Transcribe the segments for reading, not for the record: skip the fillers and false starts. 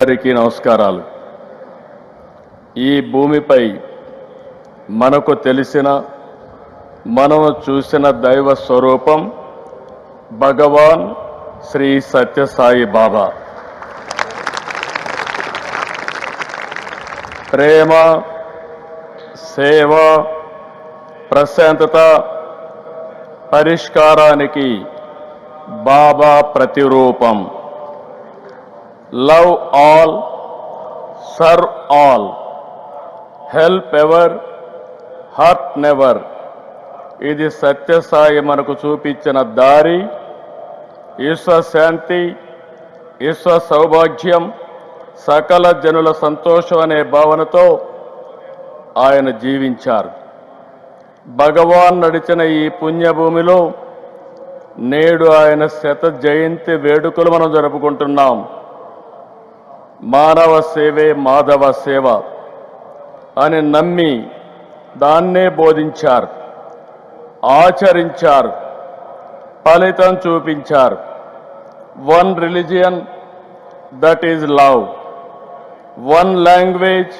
అందరికీ నమస్కారాలు. ఈ భూమిపై మనకు తెలిసిన మనము చూసిన దైవ స్వరూపం భగవాన్ శ్రీ సత్యసాయి బాబా. ప్రేమ, సేవ, ప్రశాంతత, పరిష్కారానికి బాబా ప్రతిరూపం. Love all, serve all, help ever, hurt never. ఇది సత్యసాయి మనకు చూపించిన దారి. విశ్వశాంతి, విశ్వ సౌభాగ్యం, సకల జనుల సంతోషం అనే భావనతో ఆయన జీవించారు. భగవాన్ నడిచిన ఈ పుణ్యభూమిలో నేడు ఆయన శత జయంతి వేడుకలు మనం జరుపుకుంటున్నాం. మానవ సేవే మాధవ సేవ అని నమ్మి దాన్నే బోధించారు, ఆచరించారు, ఫలితం చూపించారు. One religion, that is love. One language,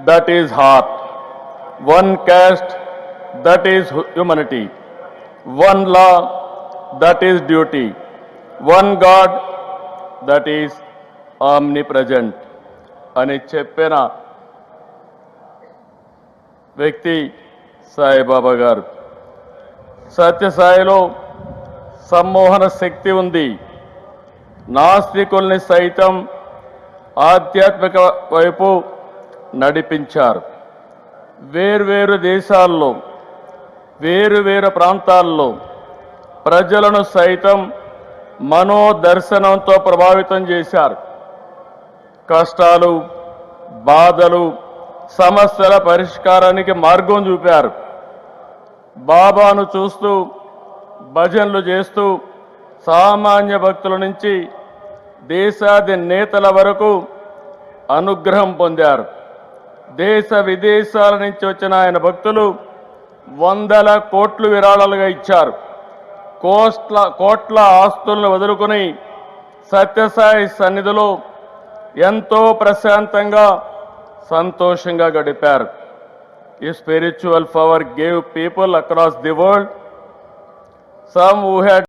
that is heart. One caste, that is humanity. One law, that is duty. One God, that is omni present అని చెప్పిన వ్యక్తి సాయిబాబా గారు. సత్యసాయిలో సమ్మోహన శక్తి ఉంది. నాస్తికుల్ని సైతం ఆధ్యాత్మిక వైపు నడిపించారు. వేర్వేరు దేశాల్లో, వేరువేరు ప్రాంతాల్లో ప్రజలను సైతం మనోదర్శనంతో ప్రభావితం చేశారు. కష్టాలు, బాధలు, సమస్యల పరిష్కారానికి మార్గం చూపారు. బాబాను చూస్తూ భజనలు చేస్తూ సామాన్య భక్తుల నుంచి దేశాధినేతల వరకు అనుగ్రహం పొందారు. దేశ విదేశాల నుంచి వచ్చిన ఆయన భక్తులు వందల కోట్లు విరాళాలుగా ఇచ్చారు. కోట్ల ఆస్తులను వదులుకొని సత్యసాయి సన్నిధిలో ఎంతో ప్రశాంతంగా, సంతోషంగా గడిపారు. ఈ spiritual power gave people across the world, some who had